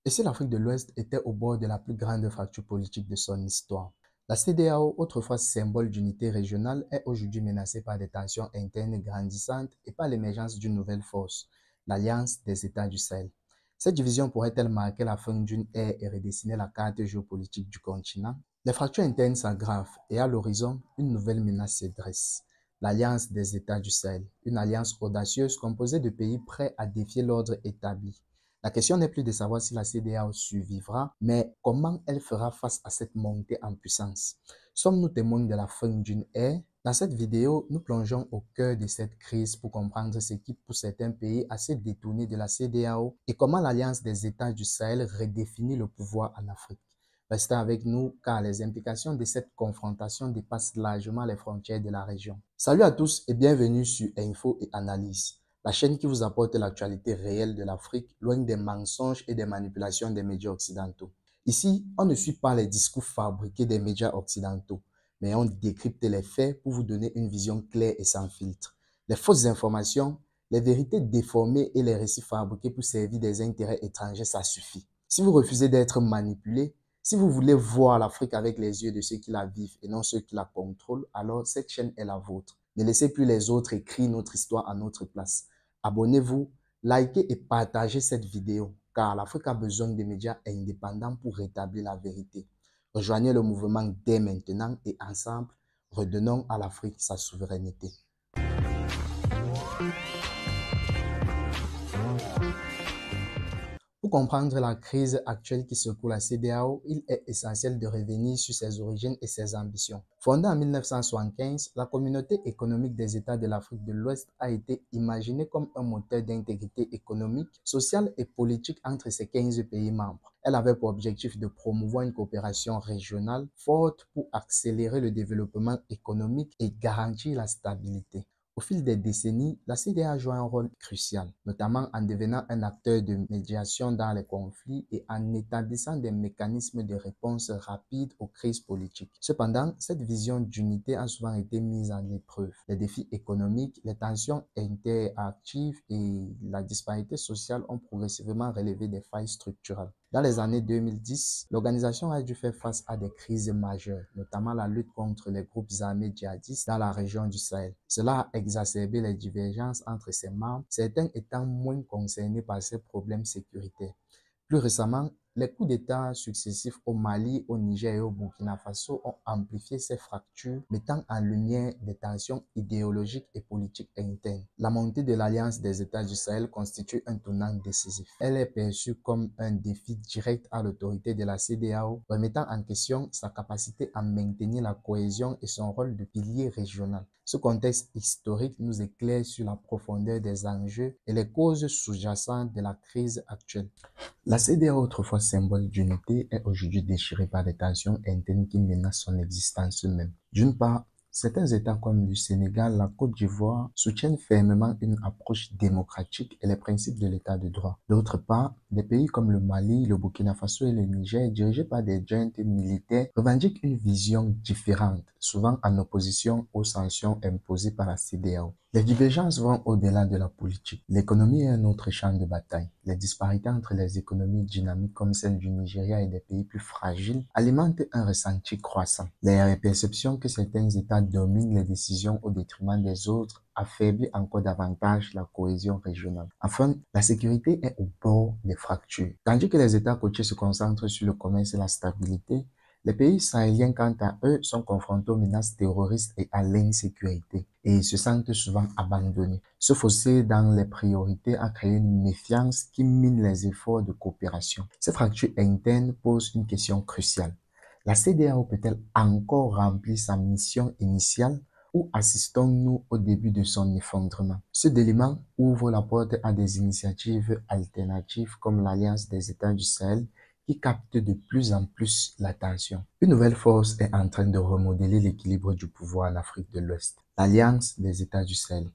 Et si l'Afrique de l'Ouest était au bord de la plus grande fracture politique de son histoire? La CEDEAO, autrefois symbole d'unité régionale, est aujourd'hui menacée par des tensions internes grandissantes et par l'émergence d'une nouvelle force, l'Alliance des États du Sahel. Cette division pourrait-elle marquer la fin d'une ère et redessiner la carte géopolitique du continent? Les fractures internes s'aggravent et à l'horizon, une nouvelle menace se dresse. L'Alliance des États du Sahel, une alliance audacieuse composée de pays prêts à défier l'ordre établi. La question n'est plus de savoir si la CEDEAO survivra, mais comment elle fera face à cette montée en puissance. Sommes-nous témoins de la fin d'une ère? Dans cette vidéo, nous plongeons au cœur de cette crise pour comprendre ce qui pousse certains pays à se détourner de la CEDEAO et comment l'Alliance des États du Sahel redéfinit le pouvoir en Afrique. Restez avec nous car les implications de cette confrontation dépassent largement les frontières de la région. Salut à tous et bienvenue sur Info et Analyse, la chaîne qui vous apporte l'actualité réelle de l'Afrique, loin des mensonges et des manipulations des médias occidentaux. Ici, on ne suit pas les discours fabriqués des médias occidentaux, mais on décrypte les faits pour vous donner une vision claire et sans filtre. Les fausses informations, les vérités déformées et les récits fabriqués pour servir des intérêts étrangers, ça suffit. Si vous refusez d'être manipulé, si vous voulez voir l'Afrique avec les yeux de ceux qui la vivent et non ceux qui la contrôlent, alors cette chaîne est la vôtre. Ne laissez plus les autres écrire notre histoire à notre place. Abonnez-vous, likez et partagez cette vidéo, car l'Afrique a besoin de médias indépendants pour rétablir la vérité. Rejoignez le mouvement dès maintenant et ensemble, redonnons à l'Afrique sa souveraineté. Pour comprendre la crise actuelle qui secoue la CEDEAO, il est essentiel de revenir sur ses origines et ses ambitions. Fondée en 1975, la Communauté économique des États de l'Afrique de l'Ouest a été imaginée comme un moteur d'intégrité économique, sociale et politique entre ses 15 pays membres. Elle avait pour objectif de promouvoir une coopération régionale forte pour accélérer le développement économique et garantir la stabilité. Au fil des décennies, la CEDEAO a joué un rôle crucial, notamment en devenant un acteur de médiation dans les conflits et en établissant des mécanismes de réponse rapide aux crises politiques. Cependant, cette vision d'unité a souvent été mise en épreuve. Les défis économiques, les tensions interactives et la disparité sociale ont progressivement relevé des failles structurelles. Dans les années 2010, l'organisation a dû faire face à des crises majeures, notamment la lutte contre les groupes armés djihadistes dans la région du Sahel. Cela a exacerbé les divergences entre ses membres, certains étant moins concernés par ces problèmes sécuritaires. Plus récemment, les coups d'État successifs au Mali, au Niger et au Burkina Faso ont amplifié ces fractures, mettant en lumière des tensions idéologiques et politiques internes. La montée de l'Alliance des États du Sahel constitue un tournant décisif. Elle est perçue comme un défi direct à l'autorité de la CEDEAO, remettant en question sa capacité à maintenir la cohésion et son rôle de pilier régional. Ce contexte historique nous éclaire sur la profondeur des enjeux et les causes sous-jacentes de la crise actuelle. La CEDEAO, autrefois symbole d'unité, est aujourd'hui déchirée par des tensions internes qui menacent son existence même. D'une part, certains États comme le Sénégal, la Côte d'Ivoire soutiennent fermement une approche démocratique et les principes de l'état de droit. D'autre part, des pays comme le Mali, le Burkina Faso et le Niger, dirigés par des juntes militaires, revendiquent une vision différente, souvent en opposition aux sanctions imposées par la CEDEAO. Les divergences vont au-delà de la politique. L'économie est un autre champ de bataille. Les disparités entre les économies dynamiques comme celle du Nigeria et des pays plus fragiles alimentent un ressenti croissant. Les perceptions que certains États dominent les décisions au détriment des autres affaiblit encore davantage la cohésion régionale. Enfin, la sécurité est au bord des fractures. Tandis que les États côtiers se concentrent sur le commerce et la stabilité, les pays sahéliens, quant à eux, sont confrontés aux menaces terroristes et à l'insécurité et se sentent souvent abandonnés. Ce fossé dans les priorités a créé une méfiance qui mine les efforts de coopération. Ces fractures internes posent une question cruciale. La CEDEAO peut-elle encore remplir sa mission initiale ou assistons-nous au début de son effondrement? Ce délitement ouvre la porte à des initiatives alternatives comme l'Alliance des États du Sahel qui capte de plus en plus l'attention. Une nouvelle force est en train de remodeler l'équilibre du pouvoir en Afrique de l'Ouest, l'Alliance des États du Sahel.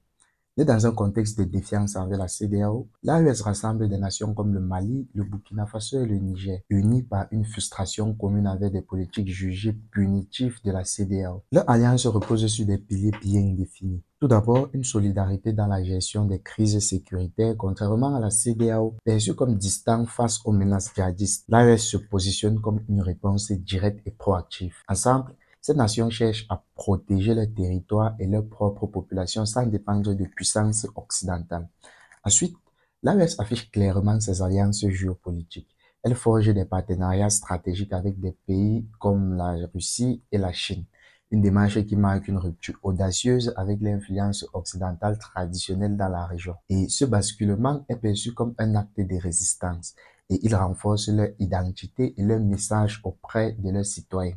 Né dans un contexte de défiance envers la CEDEAO, l'AES rassemble des nations comme le Mali, le Burkina Faso et le Niger, unis par une frustration commune avec des politiques jugées punitives de la CEDEAO. Leur alliance repose sur des piliers bien définis. Tout d'abord, une solidarité dans la gestion des crises sécuritaires, contrairement à la CEDEAO, perçue comme distante face aux menaces djihadistes. L'AES se positionne comme une réponse directe et proactive. Ensemble, ces nations cherchent à protéger leur territoire et leur propre population sans dépendre de puissances occidentales. Ensuite, l'AES affiche clairement ses alliances géopolitiques. Elle forge des partenariats stratégiques avec des pays comme la Russie et la Chine, une démarche qui marque une rupture audacieuse avec l'influence occidentale traditionnelle dans la région. Et ce basculement est perçu comme un acte de résistance et il renforce leur identité et leur message auprès de leurs citoyens.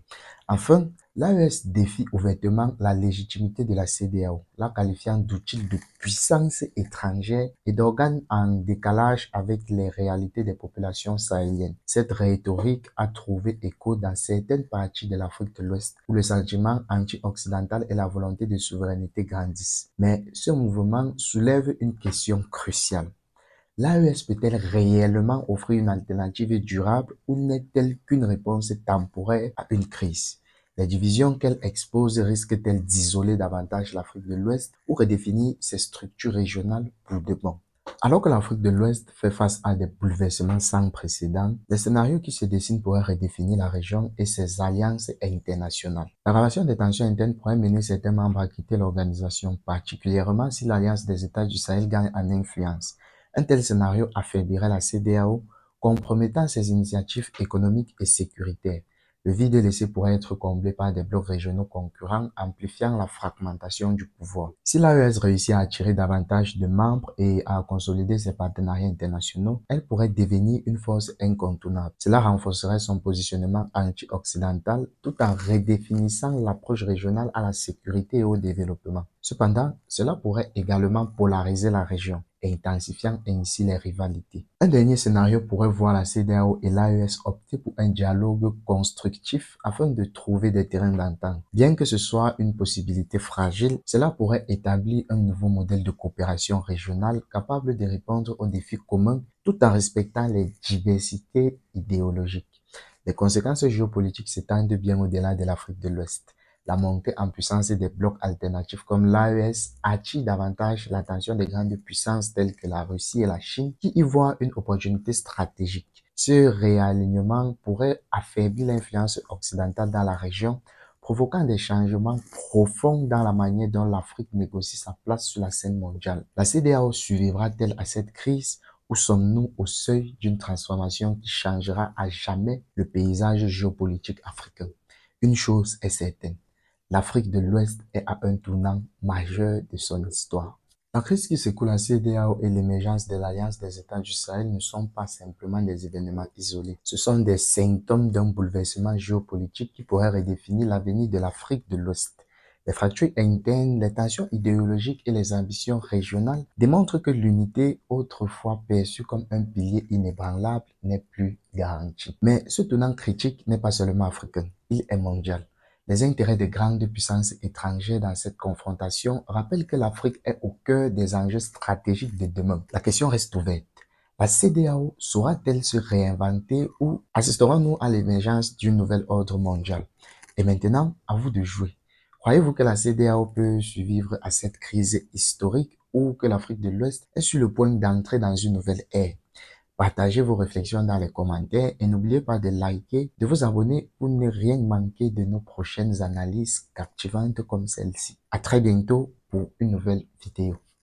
Enfin, l'AES défie ouvertement la légitimité de la CEDEAO, la qualifiant d'outil de puissance étrangère et d'organe en décalage avec les réalités des populations sahéliennes. Cette rhétorique a trouvé écho dans certaines parties de l'Afrique de l'Ouest où le sentiment anti-occidental et la volonté de souveraineté grandissent. Mais ce mouvement soulève une question cruciale. L'AES peut-elle réellement offrir une alternative durable ou n'est-elle qu'une réponse temporaire à une crise? Les divisions qu'elle expose risquent-elles d'isoler davantage l'Afrique de l'Ouest ou redéfinir ses structures régionales pour de bon? Alors que l'Afrique de l'Ouest fait face à des bouleversements sans précédent, les scénarios qui se dessinent pourraient redéfinir la région et ses alliances internationales. L'aggravation des tensions internes pourrait mener certains membres à quitter l'organisation, particulièrement si l'Alliance des États du Sahel gagne en influence. Un tel scénario affaiblirait la CEDEAO, compromettant ses initiatives économiques et sécuritaires. Le vide laissé pourrait être comblé par des blocs régionaux concurrents, amplifiant la fragmentation du pouvoir. Si l'AES réussit à attirer davantage de membres et à consolider ses partenariats internationaux, elle pourrait devenir une force incontournable. Cela renforcerait son positionnement anti-occidental tout en redéfinissant l'approche régionale à la sécurité et au développement. Cependant, cela pourrait également polariser la région, intensifiant ainsi les rivalités. Un dernier scénario pourrait voir la CEDEAO et l'AES opter pour un dialogue constructif afin de trouver des terrains d'entente. Bien que ce soit une possibilité fragile, cela pourrait établir un nouveau modèle de coopération régionale capable de répondre aux défis communs tout en respectant les diversités idéologiques. Les conséquences géopolitiques s'étendent bien au-delà de l'Afrique de l'Ouest. La montée en puissance des blocs alternatifs comme l'AES attire davantage l'attention des grandes puissances telles que la Russie et la Chine qui y voient une opportunité stratégique. Ce réalignement pourrait affaiblir l'influence occidentale dans la région, provoquant des changements profonds dans la manière dont l'Afrique négocie sa place sur la scène mondiale. La CEDEAO survivra-t-elle à cette crise ou sommes-nous au seuil d'une transformation qui changera à jamais le paysage géopolitique africain? Une chose est certaine. L'Afrique de l'Ouest est à un tournant majeur de son histoire. La crise qui secoue la CEDEAO et l'émergence de l'Alliance des États du Sahel ne sont pas simplement des événements isolés. Ce sont des symptômes d'un bouleversement géopolitique qui pourrait redéfinir l'avenir de l'Afrique de l'Ouest. Les fractures internes, les tensions idéologiques et les ambitions régionales démontrent que l'unité, autrefois perçue comme un pilier inébranlable, n'est plus garantie. Mais ce tournant critique n'est pas seulement africain, il est mondial. Les intérêts de grandes puissances étrangères dans cette confrontation rappellent que l'Afrique est au cœur des enjeux stratégiques de demain. La question reste ouverte. La CEDEAO saura-t-elle se réinventer ou assisterons-nous à l'émergence d'un nouvel ordre mondial? Et maintenant, à vous de jouer. Croyez-vous que la CEDEAO peut survivre à cette crise historique ou que l'Afrique de l'Ouest est sur le point d'entrer dans une nouvelle ère? Partagez vos réflexions dans les commentaires et n'oubliez pas de liker, de vous abonner pour ne rien manquer de nos prochaines analyses captivantes comme celle-ci. À très bientôt pour une nouvelle vidéo.